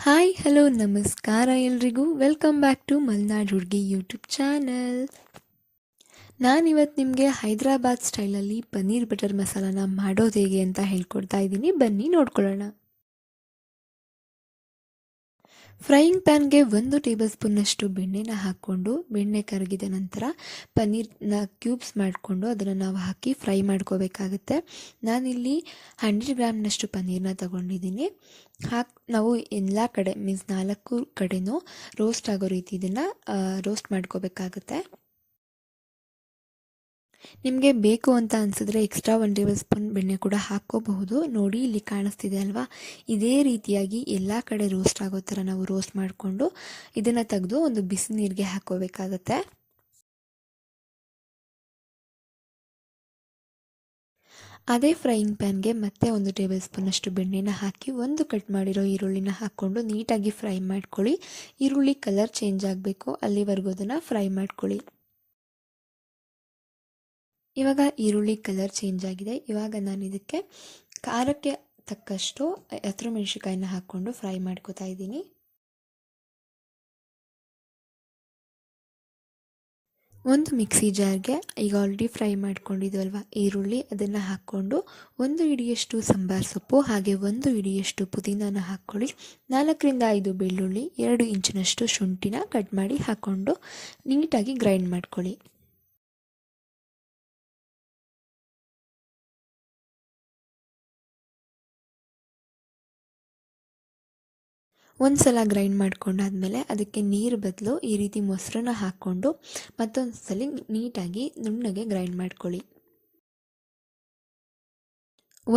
Hi hello ನಮಸ್ಕಾರ ಎಲ್ರಿಗೂ welcome back to Malnad ಹುಡುಗಿ ಯೂಟ್ಯೂಬ್ ಚಾನಲ್. ನಾನಿವತ್ತು ನಿಮಗೆ ಹೈದರಾಬಾದ್ ಸ್ಟೈಲಲ್ಲಿ ಪನ್ನೀರ್ ಬಟರ್ ಮಸಾಲಾನ ಮಾಡೋದು ಹೇಗೆ ಅಂತ ಹೇಳ್ಕೊಡ್ತಾ ಇದ್ದೀನಿ, ಬನ್ನಿ ನೋಡ್ಕೊಳ್ಳೋಣ. ಫ್ರೈಯಿಂಗ್ ಪ್ಯಾನ್ಗೆ 1 ಟೇಬಲ್ ಸ್ಪೂನ್ನಷ್ಟು ಬೆಣ್ಣೆನ ಹಾಕ್ಕೊಂಡು ಬೆಣ್ಣೆ ಕರಗಿದ ನಂತರ ಪನ್ನೀರ್ನ ಕ್ಯೂಬ್ಸ್ ಮಾಡಿಕೊಂಡು ಅದನ್ನು ನಾವು ಹಾಕಿ ಫ್ರೈ ಮಾಡ್ಕೋಬೇಕಾಗುತ್ತೆ. ನಾನಿಲ್ಲಿ 100 ಗ್ರಾಮ್ನಷ್ಟು ಪನ್ನೀರನ್ನ ತಗೊಂಡಿದ್ದೀನಿ. ನಾವು ಎಲ್ಲ ಕಡೆ ಮೀನ್ಸ್ 4 ಕಡೆನೂ ರೋಸ್ಟ್ ಆಗೋ ರೀತಿ ಇದನ್ನು ರೋಸ್ಟ್ ಮಾಡ್ಕೋಬೇಕಾಗುತ್ತೆ. ನಿಮಗೆ ಬೇಕು ಅಂತ ಅನಿಸಿದ್ರೆ ಎಕ್ಸ್ಟ್ರಾ 1 ಟೇಬಲ್ ಸ್ಪೂನ್ ಬೆಣ್ಣೆ ಕೂಡ ಹಾಕ್ಕೋಬಹುದು. ನೋಡಿ ಇಲ್ಲಿ ಕಾಣಿಸ್ತಿದೆ ಅಲ್ವಾ, ಇದೇ ರೀತಿಯಾಗಿ ಎಲ್ಲ ಕಡೆ ರೋಸ್ಟ್ ಆಗೋ ಥರ ನಾವು ರೋಸ್ಟ್ ಮಾಡಿಕೊಂಡು ಇದನ್ನು ತೆಗೆದು ಒಂದು ಬಿಸಿ ನೀರಿಗೆ ಹಾಕ್ಕೋಬೇಕಾಗತ್ತೆ. ಅದೇ ಫ್ರೈಯಿಂಗ್ ಪ್ಯಾನ್ಗೆ ಮತ್ತೆ 1 ಟೇಬಲ್ ಸ್ಪೂನಷ್ಟು ಬೆಣ್ಣೆನ ಹಾಕಿ ಒಂದು ಕಟ್ ಮಾಡಿರೋ ಈರುಳ್ಳಿನ ಹಾಕ್ಕೊಂಡು ನೀಟಾಗಿ ಫ್ರೈ ಮಾಡ್ಕೊಳ್ಳಿ. ಈರುಳ್ಳಿ ಕಲರ್ ಚೇಂಜ್ ಆಗಬೇಕು, ಅಲ್ಲಿವರೆಗೂ ಅದನ್ನು ಫ್ರೈ ಮಾಡ್ಕೊಳ್ಳಿ. ಇವಾಗ ಈರುಳ್ಳಿ ಕಲರ್ ಚೇಂಜ್ ಆಗಿದೆ. ಇವಾಗ ನಾನು ಇದಕ್ಕೆ ಖಾರಕ್ಕೆ ತಕ್ಕಷ್ಟು ಹಸಿಮೆಣಸಿನಕಾಯಿನ ಹಾಕ್ಕೊಂಡು ಫ್ರೈ ಮಾಡ್ಕೋತಾ ಇದ್ದೀನಿ. ಒಂದು ಮಿಕ್ಸಿ ಜಾರ್ಗೆ ಈಗ ಆಲ್ರೆಡಿ ಫ್ರೈ ಮಾಡ್ಕೊಂಡಿದ್ವಲ್ವ ಈರುಳ್ಳಿ, ಅದನ್ನು ಹಾಕ್ಕೊಂಡು 1 ಹಿಡಿಯಷ್ಟು ಸಾಂಬಾರ್ ಸೊಪ್ಪು ಹಾಗೆ 1 ಹಿಡಿಯಷ್ಟು ಪುದೀನಾನ ಹಾಕ್ಕೊಳ್ಳಿ. 4 ರಿಂದ 5 ಬೆಳ್ಳುಳ್ಳಿ, 2 ಇಂಚಿನಷ್ಟು ಶುಂಠಿನ ಕಟ್ ಮಾಡಿ ಹಾಕ್ಕೊಂಡು ನೀಟಾಗಿ ಗ್ರೈಂಡ್ ಮಾಡ್ಕೊಳ್ಳಿ. ಒಂದು ಸಲ ಗ್ರೈಂಡ್ ಮಾಡ್ಕೊಂಡಾದ್ಮೇಲೆ ಅದಕ್ಕೆ ನೀರು ಬದಲು ಈ ರೀತಿ ಮೊಸರನ್ನ ಹಾಕ್ಕೊಂಡು ಮತ್ತೊಂದು ಸಲ ನೀಟಾಗಿ ನುಣ್ಣಗೆ ಗ್ರೈಂಡ್ ಮಾಡ್ಕೊಳ್ಳಿ.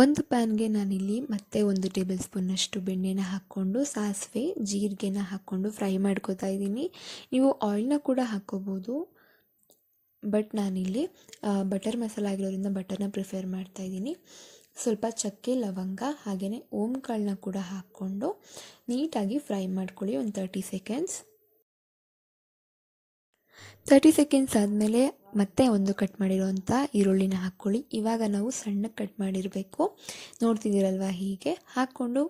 ಒಂದು ಪ್ಯಾನ್ಗೆ ನಾನಿಲ್ಲಿ ಮತ್ತೆ 1 ಟೇಬಲ್ ಸ್ಪೂನ್ನಷ್ಟು ಬೆಣ್ಣೆನ ಹಾಕ್ಕೊಂಡು ಸಾಸಿವೆ ಜೀರಿಗೆನ ಹಾಕ್ಕೊಂಡು ಫ್ರೈ ಮಾಡ್ಕೋತಾ ಇದ್ದೀನಿ. ನೀವು ಆಯಿಲ್ನ ಕೂಡ ಹಾಕ್ಕೋಬೋದು, ಬಟ್ ನಾನಿಲ್ಲಿ ಬಟರ್ ಮಸಾಲ ಆಗಿರೋದ್ರಿಂದ ಬಟರ್ನ ಪ್ರಿಫರ್ ಮಾಡ್ತಾ ಇದ್ದೀನಿ. ಸ್ವಲ್ಪ ಚಕ್ಕೆ ಲವಂಗ ಹಾಗೆಯೇ ಓಂಕಾಳನ್ನ ಕೂಡ ಹಾಕ್ಕೊಂಡು ನೀಟಾಗಿ ಫ್ರೈ ಮಾಡ್ಕೊಳ್ಳಿ ಒಂದು 30 ಸೆಕೆಂಡ್ಸ್. 30 ಸೆಕೆಂಡ್ಸ್ ಆದಮೇಲೆ ಮತ್ತೆ ಒಂದು ಕಟ್ ಮಾಡಿರೋವಂಥ ಈರುಳ್ಳಿನ ಹಾಕ್ಕೊಳ್ಳಿ. ಇವಾಗ ನಾವು ಸಣ್ಣಕ್ಕೆ ಕಟ್ ಮಾಡಿರಬೇಕು, ನೋಡ್ತಿದ್ದೀರಲ್ವ ಹೀಗೆ ಹಾಕ್ಕೊಂಡು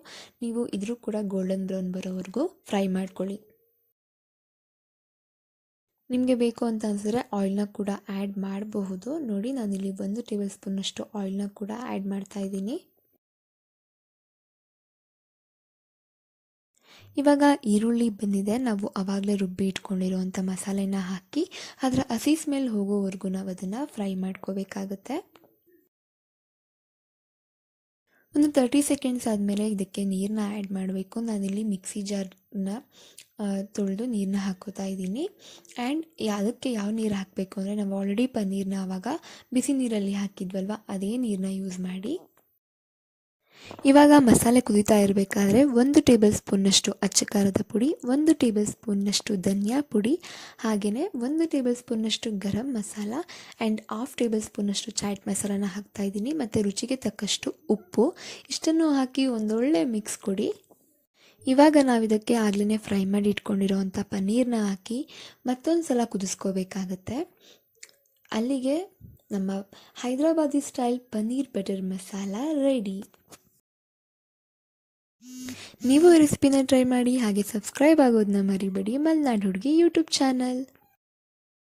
ನೀವು ಇದ್ರೂ ಕೂಡ ಗೋಲ್ಡನ್ ಬ್ರೌನ್ ಬರೋವರೆಗೂ ಫ್ರೈ ಮಾಡ್ಕೊಳ್ಳಿ. ನಿಮಗೆ ಬೇಕು ಅಂತ ಅನಿಸಿದ್ರೆ ಆಯಿಲ್ನ ಕೂಡ ಆ್ಯಡ್ ಮಾಡಬಹುದು. ನೋಡಿ ನಾನಿಲ್ಲಿ 1 ಟೇಬಲ್ ಸ್ಪೂನ್ನಷ್ಟು ಆಯಿಲ್ನ ಕೂಡ ಆ್ಯಡ್ ಮಾಡ್ತಾ ಇದ್ದೀನಿ. ಇವಾಗ ಈರುಳ್ಳಿ ಬಂದಿದೆ, ನಾವು ಆವಾಗಲೇ ರುಬ್ಬಿ ಇಟ್ಕೊಂಡಿರೋವಂಥ ಮಸಾಲೆನ ಹಾಕಿ ಅದರ ಹಸಿ ಸ್ಮೆಲ್ ಹೋಗೋವರೆಗೂ ನಾವು ಅದನ್ನು ಫ್ರೈ ಮಾಡ್ಕೋಬೇಕಾಗುತ್ತೆ. ಒಂದು 30 ಸೆಕೆಂಡ್ಸ್ ಆದಮೇಲೆ ಇದಕ್ಕೆ ನೀರನ್ನ ಆ್ಯಡ್ ಮಾಡಬೇಕು. ನಾನಿಲ್ಲಿ ಮಿಕ್ಸಿ ಜಾರ್ನ ತೊಳೆದು ನೀರನ್ನ ಹಾಕ್ಕೋತಾ ಇದ್ದೀನಿ. ಆ್ಯಂಡ್ ಅದಕ್ಕೆ ಯಾವ ನೀರು ಹಾಕಬೇಕು ಅಂದರೆ ನಾವು ಆಲ್ರೆಡಿ ಪನ್ನೀರನ್ನ ಆವಾಗ ಬಿಸಿ ನೀರಲ್ಲಿ ಹಾಕಿದ್ವಲ್ವ, ಅದೇ ನೀರನ್ನ ಯೂಸ್ ಮಾಡಿ. ಇವಾಗ ಮಸಾಲೆ ಕುದೀತಾ ಇರಬೇಕಾದ್ರೆ 1 ಟೇಬಲ್ ಸ್ಪೂನ್ನಷ್ಟು ಅಚ್ಚ ಖಾರದ ಪುಡಿ, 1 ಟೇಬಲ್ ಸ್ಪೂನ್ನಷ್ಟು ಧನಿಯಾ ಪುಡಿ ಹಾಗೆಯೇ 1 ಟೇಬಲ್ ಸ್ಪೂನ್ನಷ್ಟು ಗರಂ ಮಸಾಲ ಆ್ಯಂಡ್ 1/2 ಟೇಬಲ್ ಸ್ಪೂನ್ನಷ್ಟು ಚಾಟ್ ಮಸಾಲಾನ ಹಾಕ್ತಾಯಿದ್ದೀನಿ. ಮತ್ತು ರುಚಿಗೆ ತಕ್ಕಷ್ಟು ಉಪ್ಪು, ಇಷ್ಟನ್ನು ಹಾಕಿ ಒಂದೊಳ್ಳೆ ಮಿಕ್ಸ್ ಕೊಡಿ. ಇವಾಗ ನಾವು ಇದಕ್ಕೆ ಆಗಲೇ ಫ್ರೈ ಮಾಡಿ ಇಟ್ಕೊಂಡಿರೋವಂಥ ಪನ್ನೀರನ್ನ ಹಾಕಿ ಮತ್ತೊಂದು ಸಲ ಕುದಿಸ್ಕೋಬೇಕಾಗತ್ತೆ. ಅಲ್ಲಿಗೆ ನಮ್ಮ Hyderabadi style paneer butter masala ready. ನೀವು ಈ ರೆಸಿಪಿನ ಟ್ರೈ ಮಾಡಿ, ಹಾಗೆ ಸಬ್ಸ್ಕ್ರೈಬ್ ಆಗೋದನ್ನ ಮರಿಬೇಡಿ ಮಲ್ನಾಡ್ ಹುಡುಗಿ ಯೂಟ್ಯೂಬ್ ಚಾನಲ್.